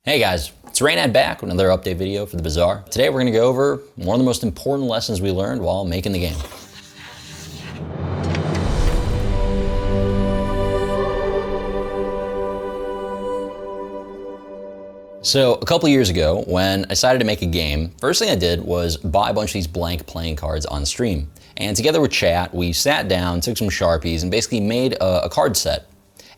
Hey guys, it's Reynad back with another update video for the Bazaar. Today we're going to go over one of the most important lessons we learned while making the game. So a couple years ago, when I decided to make a game, first thing I did was buy a bunch of these blank playing cards on stream. And together with chat, we sat down, took some Sharpies, and basically made a card set.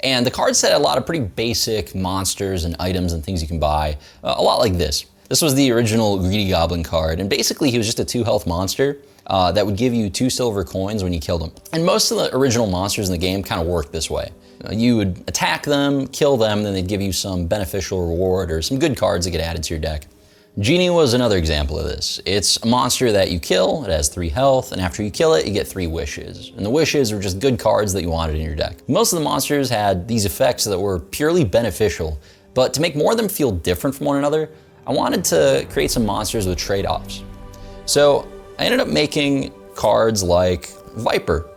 And the card set had a lot of pretty basic monsters and items and things you can buy, a lot like this. This was the original Greedy Goblin card, and basically he was just a 2-health monster that would give you 2 silver coins when you killed him. And most of the original monsters in the game kind of worked this way. You would attack them, kill them, then they'd give you some beneficial reward or some good cards that get added to your deck. Genie was another example of this. It's a monster that you kill, it has 3 health, and after you kill it, you get 3 wishes. And the wishes were just good cards that you wanted in your deck. Most of the monsters had these effects that were purely beneficial, but to make more of them feel different from one another, I wanted to create some monsters with trade-offs. So I ended up making cards like Viper.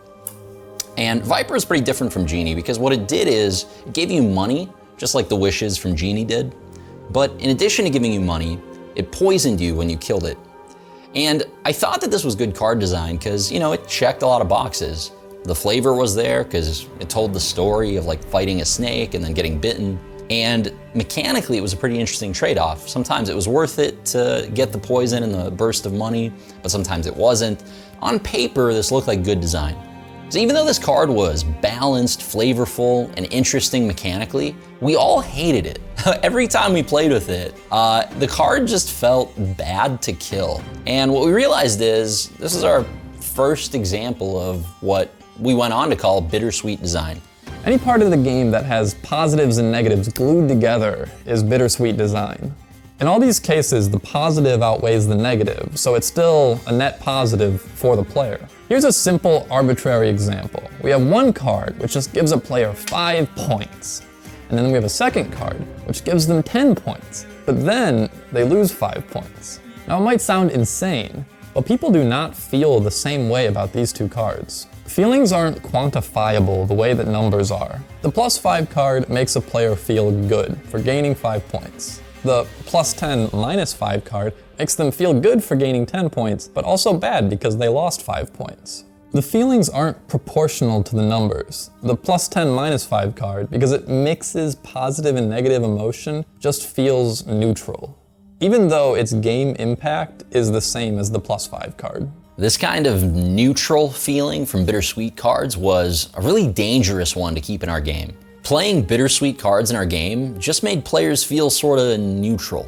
And Viper is pretty different from Genie because what it did is it gave you money, just like the wishes from Genie did. But in addition to giving you money, it poisoned you when you killed it. And I thought that this was good card design because, it checked a lot of boxes. The flavor was there because it told the story of like fighting a snake and then getting bitten. And mechanically, it was a pretty interesting trade-off. Sometimes it was worth it to get the poison and the burst of money, but sometimes it wasn't. On paper, this looked like good design. So even though this card was balanced, flavorful, and interesting mechanically, we all hated it. Every time we played with it, the card just felt bad to kill. And what we realized is, this is our first example of what we went on to call bittersweet design. Any part of the game that has positives and negatives glued together is bittersweet design. In all these cases, the positive outweighs the negative, so it's still a net positive for the player. Here's a simple, arbitrary example. We have one card which just gives a player 5 points. And then we have a second card which gives them 10 points. But then they lose 5 points. Now it might sound insane, but people do not feel the same way about these two cards. Feelings aren't quantifiable the way that numbers are. The +5 card makes a player feel good for gaining 5 points. The +10 -5 card makes them feel good for gaining 10 points, but also bad because they lost 5 points. The feelings aren't proportional to the numbers. The +10 -5 card, because it mixes positive and negative emotion, just feels neutral, even though its game impact is the same as the +5 card. This kind of neutral feeling from bittersweet cards was a really dangerous one to keep in our game. Playing bittersweet cards in our game just made players feel sort of neutral.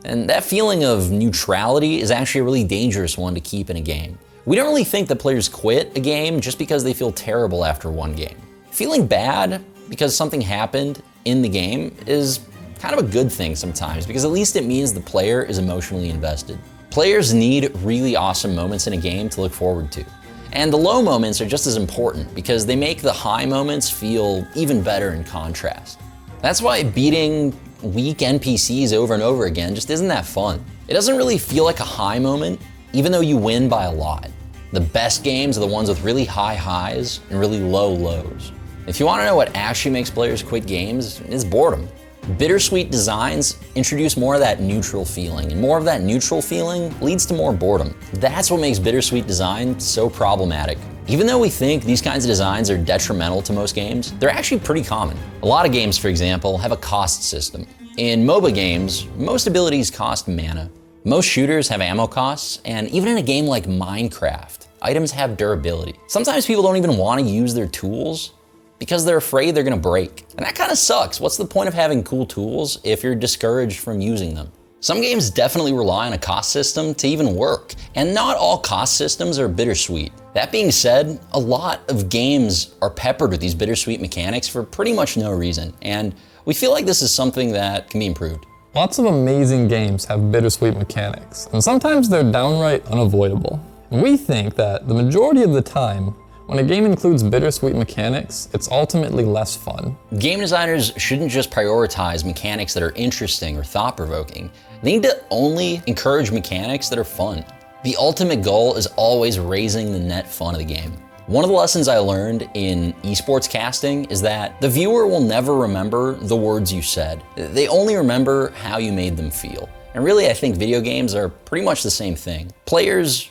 And that feeling of neutrality is actually a really dangerous one to keep in a game. We don't really think that players quit a game just because they feel terrible after one game. Feeling bad because something happened in the game is kind of a good thing sometimes because at least it means the player is emotionally invested. Players need really awesome moments in a game to look forward to. And the low moments are just as important because they make the high moments feel even better in contrast. That's why beating weak NPCs over and over again just isn't that fun. It doesn't really feel like a high moment, even though you win by a lot. The best games are the ones with really high highs and really low lows. If you want to know what actually makes players quit games, it's boredom. Bittersweet designs introduce more of that neutral feeling, and more of that neutral feeling leads to more boredom. That's what makes bittersweet design so problematic. Even though we think these kinds of designs are detrimental to most games, they're actually pretty common. A lot of games, for example, have a cost system. In MOBA games, most abilities cost mana. Most shooters have ammo costs, and even in a game like Minecraft, items have durability. Sometimes people don't even want to use their tools because they're afraid they're gonna break. And that kind of sucks. What's the point of having cool tools if you're discouraged from using them? Some games definitely rely on a cost system to even work, and not all cost systems are bittersweet. That being said, a lot of games are peppered with these bittersweet mechanics for pretty much no reason, and we feel like this is something that can be improved. Lots of amazing games have bittersweet mechanics, and sometimes they're downright unavoidable. And we think that the majority of the time, when a game includes bittersweet mechanics, it's ultimately less fun. Game designers shouldn't just prioritize mechanics that are interesting or thought-provoking. They need to only encourage mechanics that are fun. The ultimate goal is always raising the net fun of the game. One of the lessons I learned in esports casting is that the viewer will never remember the words you said. They only remember how you made them feel. And really, I think video games are pretty much the same thing. Players,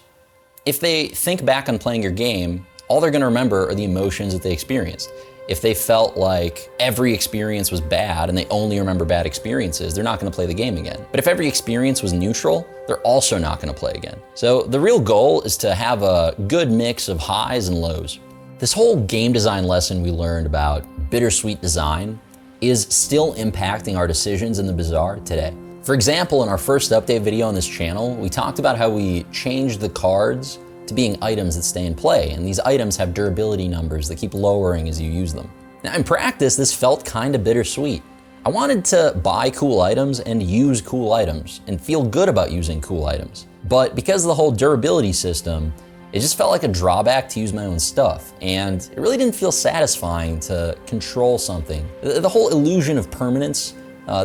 if they think back on playing your game, all they're gonna remember are the emotions that they experienced. If they felt like every experience was bad and they only remember bad experiences, they're not gonna play the game again. But if every experience was neutral, they're also not gonna play again. So the real goal is to have a good mix of highs and lows. This whole game design lesson we learned about bittersweet design is still impacting our decisions in the Bazaar today. For example, in our first update video on this channel, we talked about how we changed the cards to being items that stay in play, and these items have durability numbers that keep lowering as you use them. Now in practice, this felt kinda bittersweet. I wanted to buy cool items and use cool items and feel good about using cool items. But because of the whole durability system, it just felt like a drawback to use my own stuff, and it really didn't feel satisfying to control something. The whole illusion of permanence,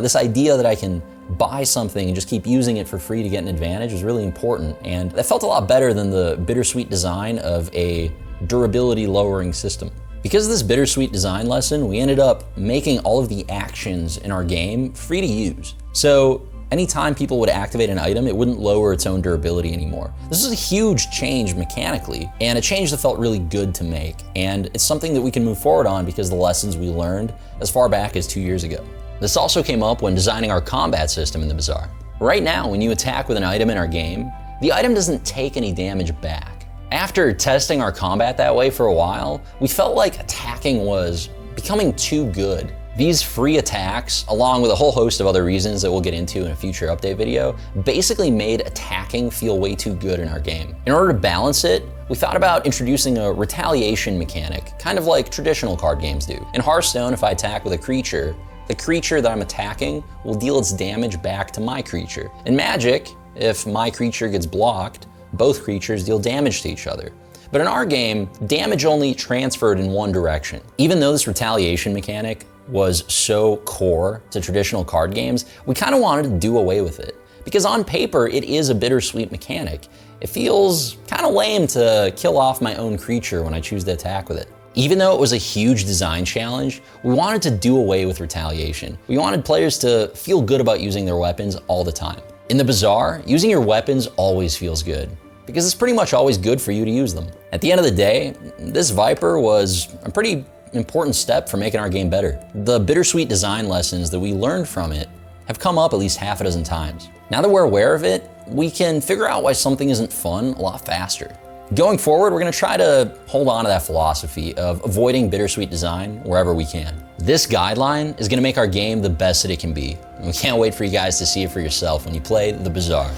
this idea that I can buy something and just keep using it for free to get an advantage was really important, and that felt a lot better than the bittersweet design of a durability lowering system. Because of this bittersweet design lesson, we ended up making all of the actions in our game free to use. So anytime people would activate an item, it wouldn't lower its own durability anymore. This is a huge change mechanically, and a change that felt really good to make, and it's something that we can move forward on because of the lessons we learned as far back as 2 years ago. This also came up when designing our combat system in the Bazaar. Right now, when you attack with an item in our game, the item doesn't take any damage back. After testing our combat that way for a while, we felt like attacking was becoming too good. These free attacks, along with a whole host of other reasons that we'll get into in a future update video, basically made attacking feel way too good in our game. In order to balance it, we thought about introducing a retaliation mechanic, kind of like traditional card games do. In Hearthstone, if I attack with a creature, the creature that I'm attacking will deal its damage back to my creature. In Magic, if my creature gets blocked, both creatures deal damage to each other. But in our game, damage only transferred in one direction. Even though this retaliation mechanic was so core to traditional card games, we kind of wanted to do away with it. Because on paper, it is a bittersweet mechanic. It feels kind of lame to kill off my own creature when I choose to attack with it. Even though it was a huge design challenge, we wanted to do away with retaliation. We wanted players to feel good about using their weapons all the time. In the Bazaar, using your weapons always feels good, because it's pretty much always good for you to use them. At the end of the day, this Viper was a pretty important step for making our game better. The bittersweet design lessons that we learned from it have come up at least half a dozen times. Now that we're aware of it, we can figure out why something isn't fun a lot faster. Going forward, we're gonna try to hold on to that philosophy of avoiding bittersweet design wherever we can. This guideline is gonna make our game the best that it can be, and we can't wait for you guys to see it for yourself when you play the Bazaar.